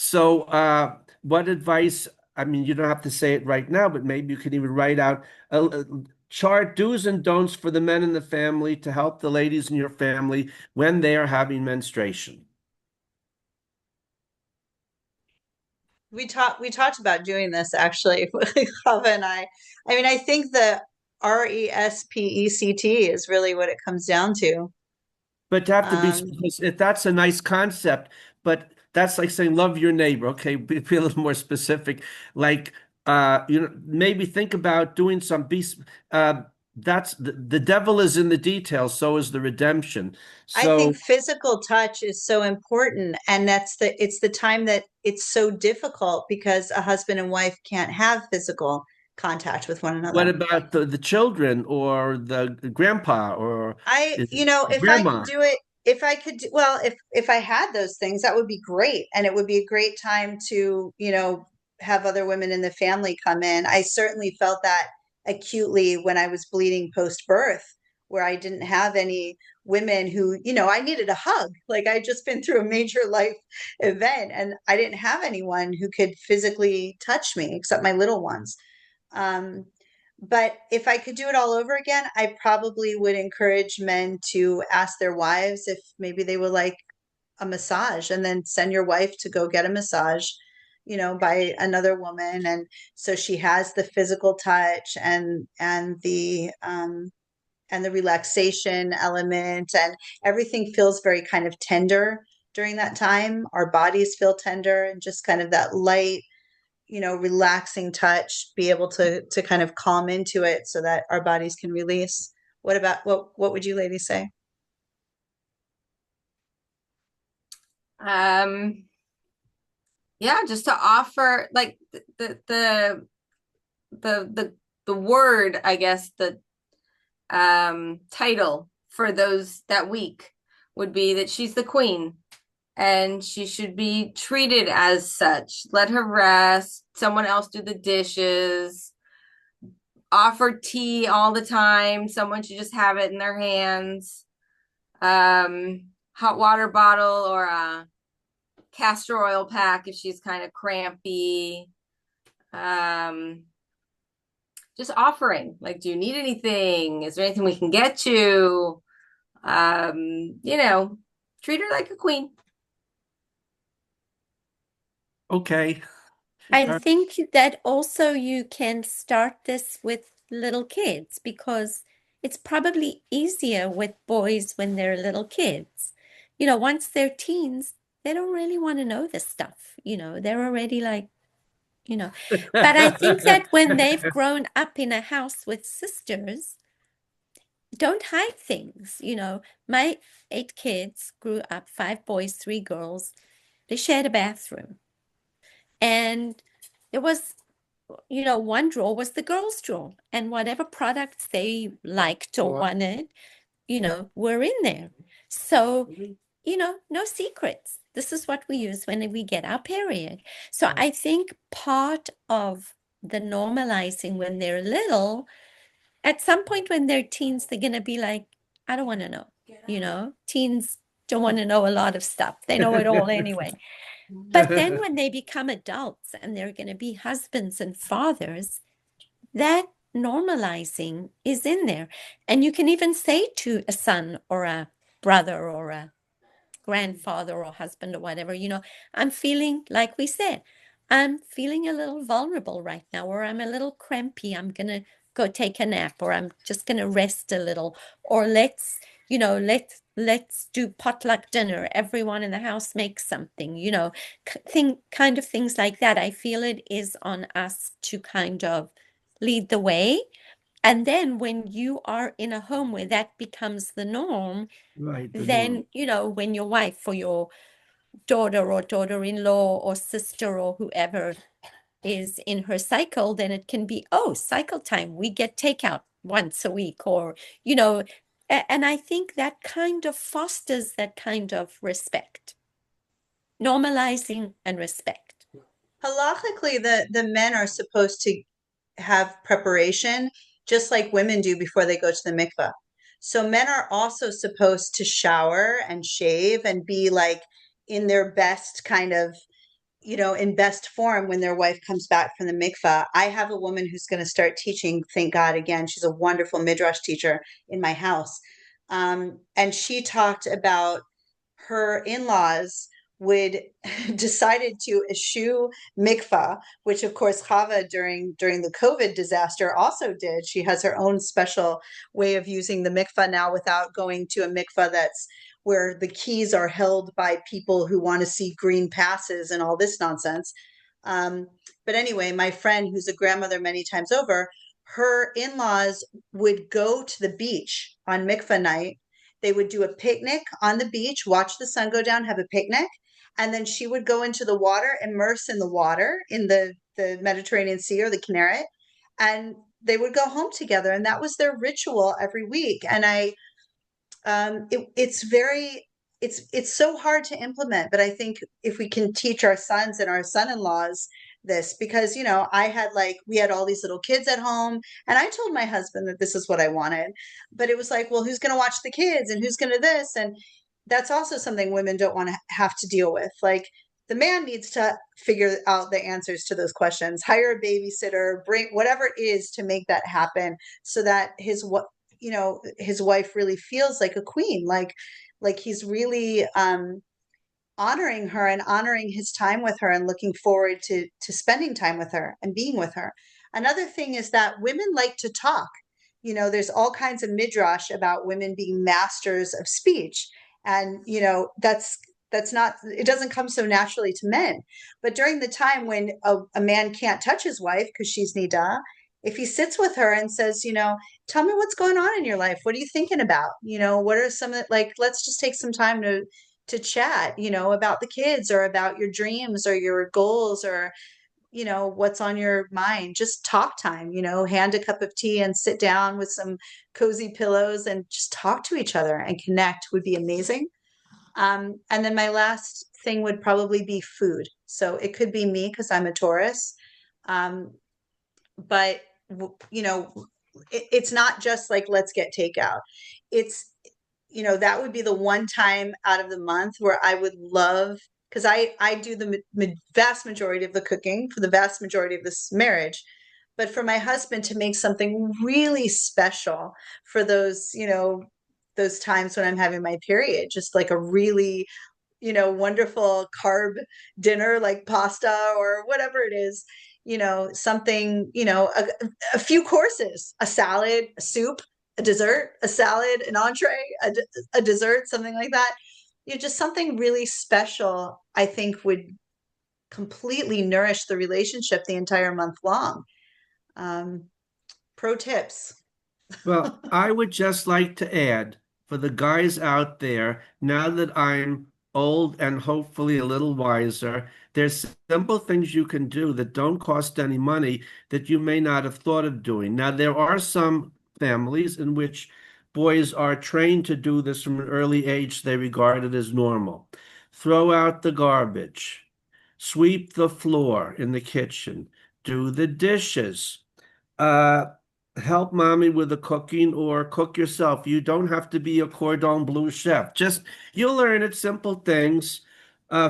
So, what advice? I mean, you don't have to say it right now, but maybe you could even write out a chart do's and don'ts for the men in the family to help the ladies in your family when they are having menstruation. We talked about doing this actually, Chava and I. I mean, I think the RESPECT is really what it comes down to. But to have to be Um, specific, that's a nice concept, but that's like saying love your neighbor. Okay, be a little more specific. Like, maybe think about doing some that's the devil is in the details, so is the redemption. I think So physical touch is so important, and it's the time that it's so difficult because a husband and wife can't have physical contact with one what another. about the children or the grandpa or If I could grandma? do it, if I could do, well, if I had those things, that would be great, and it would be a great time to, have other women in the family come in. I certainly felt that acutely when I was bleeding post-birth, where I didn't have any women who, I needed a hug. Like I just been through a major life event, and I didn't have anyone who could physically touch me except my little ones. Um, but if I could do it all over again, I probably would encourage men to ask their wives if maybe they would like a massage, and then send your wife to go get a massage, by another woman. And so she has the physical touch and the relaxation element, and everything feels very kind of tender during that time. Our bodies feel tender, and just kind of that light, relaxing touch, be able to kind of calm into it so that our bodies can release. What would you ladies say? Um, yeah, just to offer like the the word, I guess, the title for those that week would be that she's the queen and she should be treated as such. Let her rest, someone else do the dishes, offer tea all the time. Someone should just have it in their hands. Hot water bottle or a castor oil pack if she's kind of crampy. Um, just offering, like, do you need anything? Is there anything we can get you? You know, treat her like a queen. Okay. I think that also you can start this with little kids because it's probably easier with boys when they're little kids. Once they're teens, they don't really want to know this stuff. They're already like, you know. But I think that when they've grown up in a house with sisters, don't hide things. My 8 kids grew up, 5 boys, 3 girls. They shared a bathroom. And there was, one drawer was the girls' drawer, and whatever products they liked or wanted, were in there. So, no secrets. This is what we use when we get our period. So I think part of the normalizing when they're little, at some point when they're teens, they're going to be like, I don't want to know. Teens don't want to know a lot of stuff. They know it all anyway. But then when they become adults and they're going to be husbands and fathers, that normalizing is in there. And you can even say to a son or a brother or a grandfather or husband or whatever, I'm feeling, like we said, I'm feeling a little vulnerable right now, or I'm a little crampy. I'm going to go take a nap, or I'm just going to rest a little, or let's do potluck dinner. Everyone in the house makes something, kind of things like that. I feel it is on us to kind of lead the way. And then when you are in a home where that becomes the norm, Right, the norm. then, when your wife or your daughter or daughter-in-law or sister or whoever is in her cycle, then it can be, oh, cycle time. We get takeout once a week, or, and I think that kind of fosters that kind of respect, normalizing and respect. Halachically, the men are supposed to have preparation just like women do before they go to the mikveh. So men are also supposed to shower and shave and be like in their best kind of in best form when their wife comes back from the mikvah. I have a woman who's going to start teaching, thank God, again. She's a wonderful midrash teacher in my house. And she talked about her in-laws would decided to eschew mikvah, which of course Chava during the COVID disaster also did. She has her own special way of using the mikvah now without going to a mikvah that's where the keys are held by people who want to see green passes and all this nonsense. Um, but anyway, my friend, who's a grandmother many times over, her in-laws would go to the beach on mikvah night. They would do a picnic on the beach, watch the sun go down, have a picnic, and then she would go into the water, immerse in the water in the Mediterranean Sea or the Kinneret, and they would go home together, and that was their ritual every week. And it's very it's so hard to implement, but I think if we can teach our sons and our son-in-laws this, because I had like we had all these little kids at home, and I told my husband that this is what I wanted, but it was like, well, who's going to watch the kids and who's going to this? And that's also something women don't want to have to deal with. Like, the man needs to figure out the answers to those questions, hire a babysitter, bring whatever it is to make that happen, so that his wife really feels like a queen, like he's really honoring her and honoring his time with her and looking forward to spending time with her and being with her. Another thing is that women like to talk. There's all kinds of midrash about women being masters of speech, and that's not, it doesn't come so naturally to men. But during the time when a man can't touch his wife because she's nida, if he sits with her and says, tell me what's going on in your life. What are you thinking about? What are some of, like, let's just take some time to chat, about the kids or about your dreams or your goals, or, what's on your mind. Just talk time, hand a cup of tea and sit down with some cozy pillows and just talk to each other and connect would be amazing. And then my last thing would probably be food. So it could be me because I'm a Taurus. Um, but it's not just like, let's get takeout. It's, that would be the one time out of the month where I would love, because I do the vast majority of the cooking for the vast majority of this marriage, but for my husband to make something really special for those times when I'm having my period, just like a really wonderful carb dinner like pasta or whatever it is, something, a few courses, a salad, a soup, a dessert, a salad, an entree, a dessert, something like that. Just something really special, I think would completely nourish the relationship the entire month long. Um, Pro tips. Well, I would just like to add for the guys out there, now that I'm old and hopefully a little wiser, there's simple things you can do that don't cost any money that you may not have thought of doing. Now, there are some families in which boys are trained to do this from an early age, they regard it as normal. Throw out the garbage, sweep the floor in the kitchen, do the dishes. Uh, Help mommy with the cooking or cook yourself. You don't have to be a cordon bleu chef. Just you'll learn it, simple things.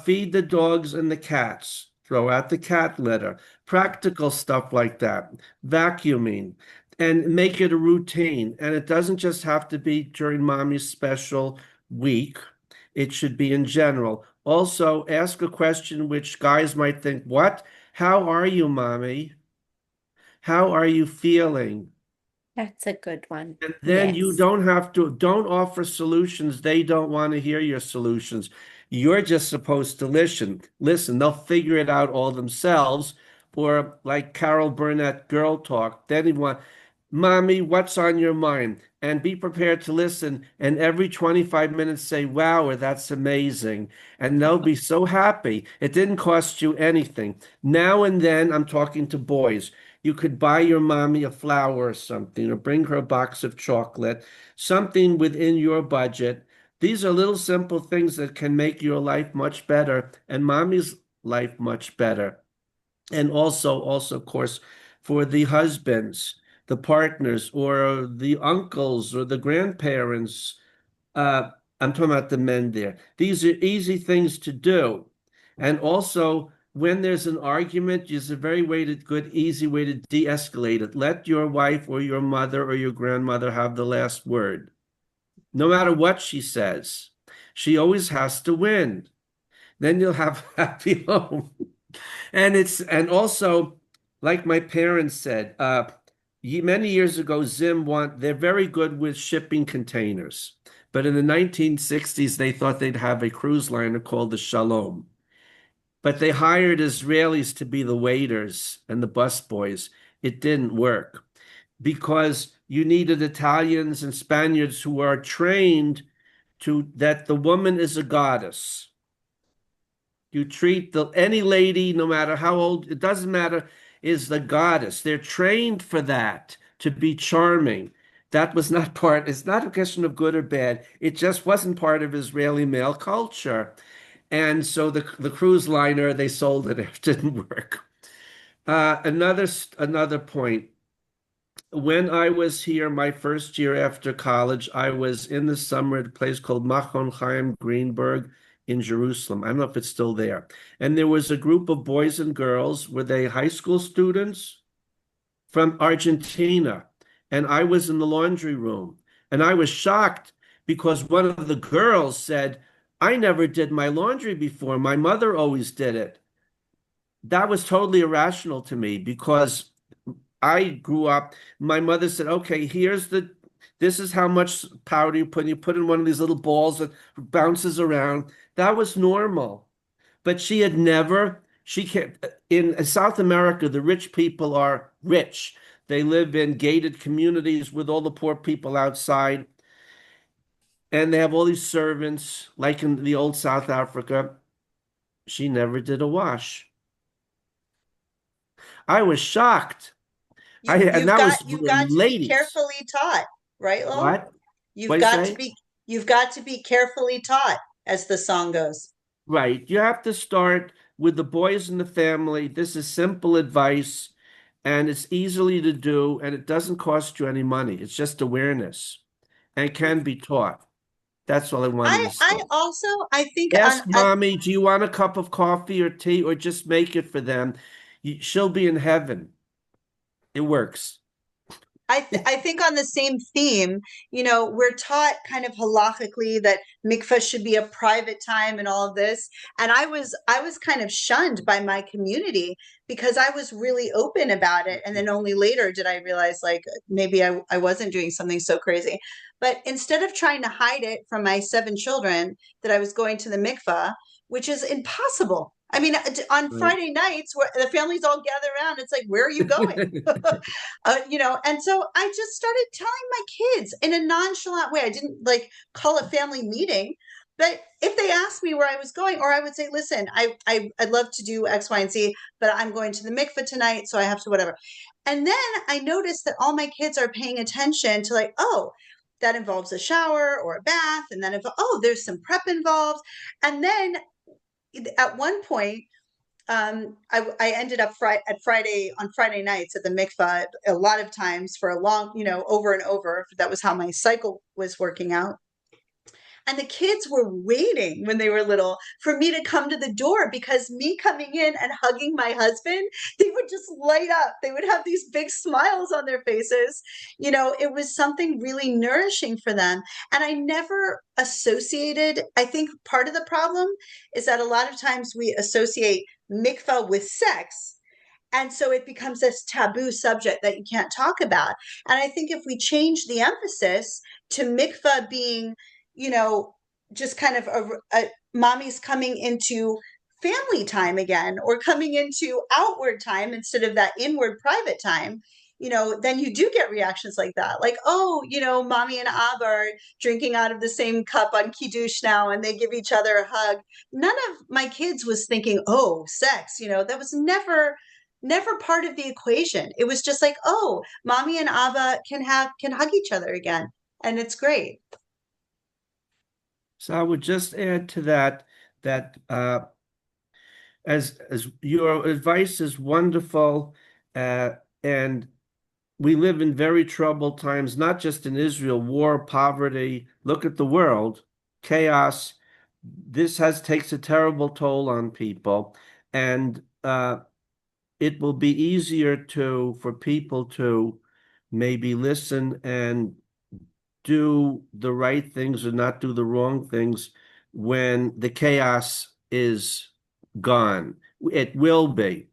Feed the dogs and the cats. Throw out the cat litter. Practical stuff like that. Vacuuming and make it a routine. And it doesn't just have to be during mommy's special week. It should be in general. Also, ask a question which guys might think, what? How are you, mommy? How are you feeling? That's a good one. And then you Yes. don't offer solutions. They don't want to hear your solutions. You're just supposed to listen. Listen, they'll figure it out all themselves. Or like Carol Burnett, Girl Talk. Then you want, Mommy, what's on your mind? And be prepared to listen. And every 25 minutes say, wow, or that's amazing. And they'll be so happy. It didn't cost you anything. Now and then, I'm talking to boys. You could buy your mommy a flower or something, or bring her a box of chocolate, something within your budget. These are little simple things that can make your life much better and mommy's life much better. And also, of course, for the husbands, the partners, or the uncles, or the grandparents. I'm talking about the men there. These are easy things to do. And also, when there's an argument, is a very good, easy way to de-escalate it. Let your wife or your mother or your grandmother have the last word. No matter what she says, she always has to win. Then you'll have a happy home. And also, like my parents said, many years ago, they're very good with shipping containers. But in the 1960s, they thought they'd have a cruise liner called the Shalom. But they hired Israelis to be the waiters and the busboys. It didn't work because you needed Italians and Spaniards who are trained to that the woman is a goddess. You treat any lady, no matter how old, it doesn't matter, is the goddess. They're trained for that, to be charming. That was not part, it's not a question of good or bad. It just wasn't part of Israeli male culture. And so the cruise liner, they sold it. It didn't work. Another point. When I was here, my first year after college, I was in the summer at a place called Machon Chaim Greenberg in Jerusalem. I don't know if it's still there. And there was a group of boys and girls. Were they high school students from Argentina? And I was in the laundry room. And I was shocked because one of the girls said, I never did my laundry before. My mother always did it. That was totally irrational to me because I grew up, my mother said, okay, this is how much powder you put. You put in one of these little balls that bounces around. That was normal. But she can't, in South America, the rich people are rich. They live in gated communities with all the poor people outside. And they have all these servants, like in the old South Africa. She never did a wash. I was shocked. And that was You've got to be ladies. carefully taught, right, Lowell? What? What You've do you got to say? be you've got to be carefully taught, as the song goes. Right. You have to start with the boys in the family. This is simple advice and it's easily to do and it doesn't cost you any money. It's just awareness and can be taught. That's all I wanted to I say. also I think Ask mommy, do you want a cup of coffee or tea or just make it for them? She'll be in heaven. It works. I think on the same theme, we're taught kind of halakhically that mikvah should be a private time and all of this. And I was kind of shunned by my community because I was really open about it. And then only later did I realize like maybe I wasn't doing something so crazy. But instead of trying to hide it from my 7 children that I was going to the mikvah, which is impossible. I mean, on Right. Friday nights, where the families all gather around, it's like, where are you going? And so I just started telling my kids in a nonchalant way. I didn't like call a family meeting, but if they asked me where I was going, or I would say, listen, I'd love to do X, Y, and Z, but I'm going to the mikveh tonight, so I have to whatever. And then I noticed that all my kids are paying attention to like, oh, that involves a shower or a bath, and then oh, there's some prep involved. And then at one point, I ended up at Friday on Friday nights at the mikvah a lot of times for a long, over and over. That was how my cycle was working out. And the kids were waiting when they were little for me to come to the door because me coming in and hugging my husband, they would just light up. They would have these big smiles on their faces. It was something really nourishing for them. And I never associated, I think part of the problem is that a lot of times we associate mikvah with sex. And so it becomes this taboo subject that you can't talk about. And I think if we change the emphasis to mikvah being, you know, just kind of mommy's coming into family time again or coming into outward time instead of that inward private time, then you do get reactions like that. Like, oh, mommy and Abba are drinking out of the same cup on Kiddush now and they give each other a hug. None of my kids was thinking, oh, sex, that was never part of the equation. It was just like, oh, mommy and Abba can hug each other again. And it's great. So I would just add to that that as your advice is wonderful, and we live in very troubled times, not just in Israel, war, poverty. Look at the world, chaos. This takes a terrible toll on people. and it will be easier to for people to maybe listen and do the right things or not do the wrong things when the chaos is gone. It will be.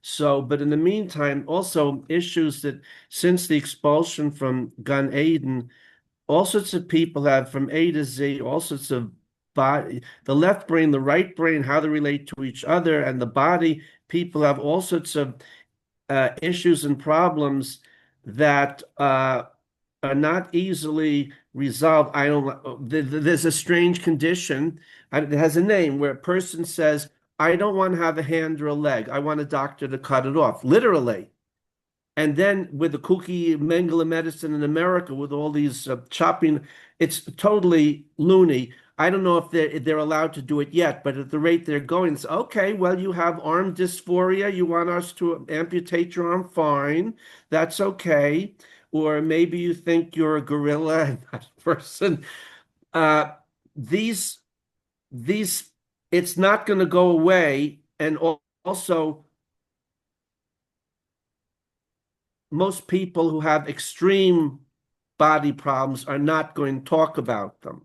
So, but in the meantime, also issues that since the expulsion from Gan Eden, all sorts of people have from A to Z, all sorts of body, the left brain, the right brain, how they relate to each other, and the body. People have all sorts of issues and problems that are not easily resolved. I don't. There's a strange condition. It has a name where a person says, "I don't want to have a hand or a leg. I want a doctor to cut it off," literally. And then with the kooky Mengele medicine in America, with all these chopping, it's totally loony. I don't know if they're allowed to do it yet, but at the rate they're going, it's okay. Well, you have arm dysphoria. You want us to amputate your arm? Fine, that's okay. Or maybe you think you're a gorilla and not a person. Uh, these these it's not going to go away, and also most people who have extreme body problems are not going to talk about them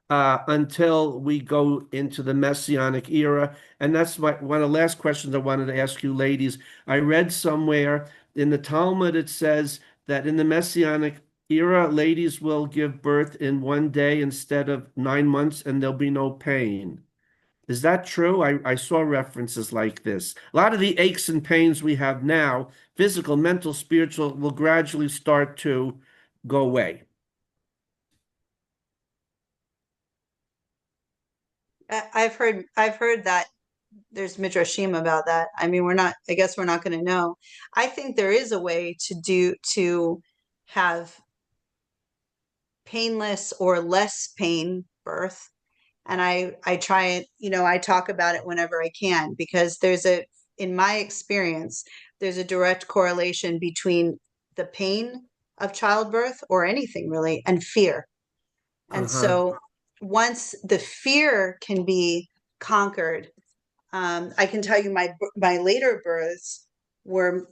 until we go into the Messianic era. And that's one of the last questions I wanted to ask you, ladies. I read somewhere in the Talmud, it says that in the Messianic era, ladies will give birth in 1 day instead of 9 months, and there'll be no pain. Is that true? I saw references like this. A lot of the aches and pains we have now, physical, mental, spiritual, will gradually start to go away. I've heard that there's midrashim about that. I mean, I guess we're not going to know. I think there is a way to have painless or less pain birth. And I try it, I talk about it whenever I can, because in my experience, there's a direct correlation between the pain of childbirth or anything really and fear. And Uh-huh. so once the fear can be conquered, I can tell you my later births were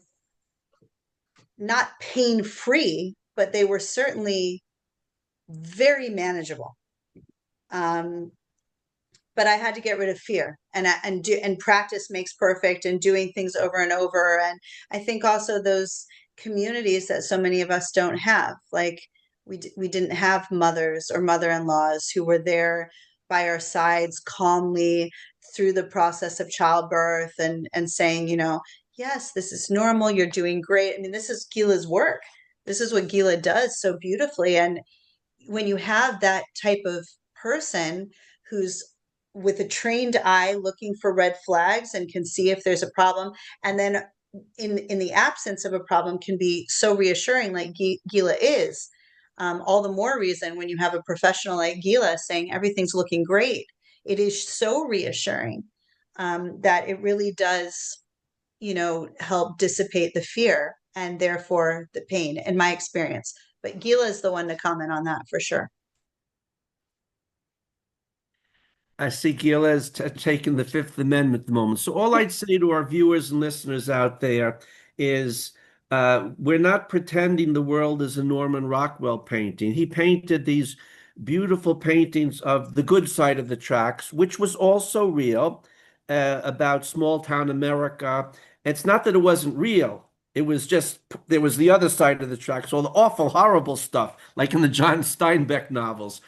not pain free, but they were certainly very manageable. Um, but I had to get rid of fear, and practice makes perfect, and doing things over and over. And I think also those communities that so many of us don't have, like we didn't have mothers or mother-in-laws who were there by our sides calmly through the process of childbirth, and saying, yes, this is normal, you're doing great. I mean, this is Gila's work. This is what Gila does so beautifully. And when you have that type of person who's with a trained eye looking for red flags and can see if there's a problem, and then in the absence of a problem can be so reassuring like Gila is, all the more reason when you have a professional like Gila saying everything's looking great. It is so reassuring, that it really does, help dissipate the fear and therefore the pain, in my experience. But Gila is the one to comment on that for sure. I see Gil has taken the Fifth Amendment at the moment. So all I'd say to our viewers and listeners out there is we're not pretending the world is a Norman Rockwell painting. He painted these beautiful paintings of the good side of the tracks, which was also real, about small town America. It's not that it wasn't real. It was just there was the other side of the tracks, all the awful, horrible stuff, like in the John Steinbeck novels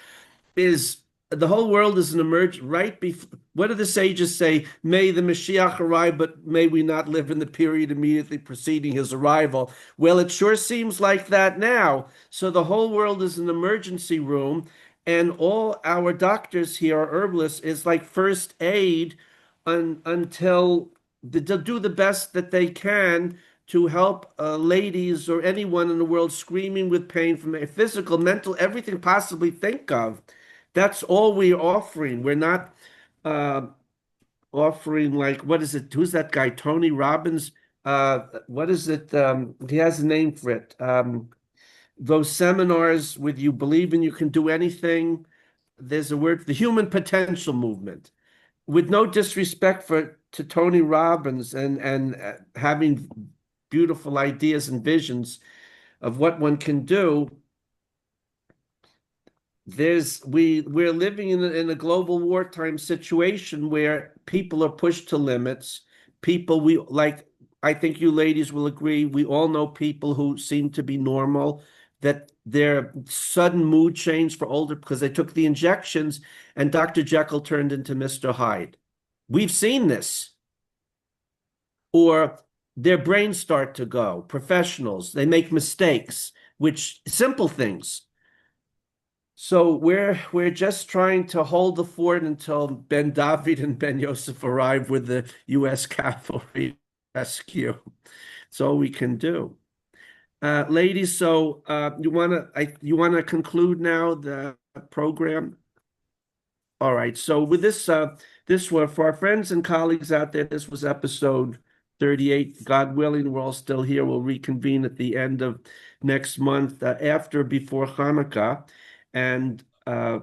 is the whole world is an emerge right before. What do the sages say? May the Mashiach arrive, but may we not live in the period immediately preceding his arrival. Well, it sure seems like that now. So the whole world is an emergency room, and all our doctors here are herbalists is like first aid until they'll do the best that they can to help ladies or anyone in the world screaming with pain from a physical, mental, everything possibly think of. That's all we're offering. We're not uh, offering like what is it? Who's that guy? Tony Robbins. What is it? He has a name for it. Those seminars with you believing you can do anything. There's a word, the human potential movement. With no disrespect for to Tony Robbins and having beautiful ideas and visions of what one can do, we're living in a global wartime situation where people are pushed to limits. People we like, I think you ladies will agree, we all know people who seem to be normal, that their sudden mood change for older because they took the injections and Dr. Jekyll turned into Mr. Hyde. We've seen this. Or their brains start to go. Professionals, they make mistakes, which simple things. So we're just trying to hold the fort until Ben David and Ben Yosef arrive with the U.S. cavalry rescue. That's all we can do. Ladies, so you wanna conclude now the program? All right. So with this was for our friends and colleagues out there. This was episode 38. God willing, we're all still here. We'll reconvene at the end of next month, before Hanukkah, and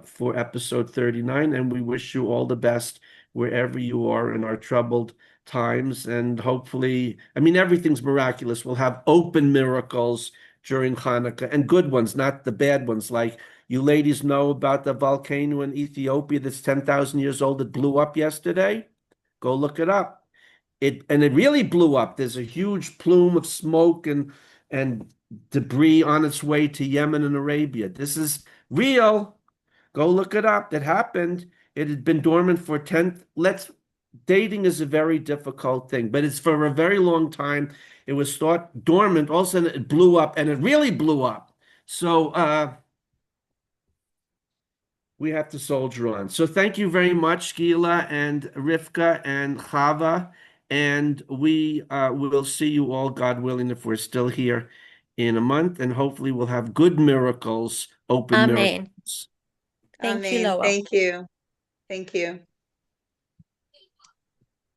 for episode 39. And we wish you all the best wherever you are in our troubled times. And hopefully, I mean, everything's miraculous. We'll have open miracles during Hanukkah and good ones, not the bad ones. Like you ladies know about the volcano in Ethiopia that's 10,000 years old that blew up yesterday? Go look it up. It really blew up. There's a huge plume of smoke and debris on its way to Yemen and Arabia. This is real. Go look it up. It happened. It had been dormant for 10. Dating is a very difficult thing, but it's for a very long time. It was thought dormant. All of a sudden it blew up, and it really blew up. So we have to soldier on. So thank you very much, Gila and Rivka and Chava. And we will see you all, God willing, if we're still here in a month. And hopefully we'll have good miracles, open Amen. miracles. Thank you, Amen. Lowell. Thank you. Thank you.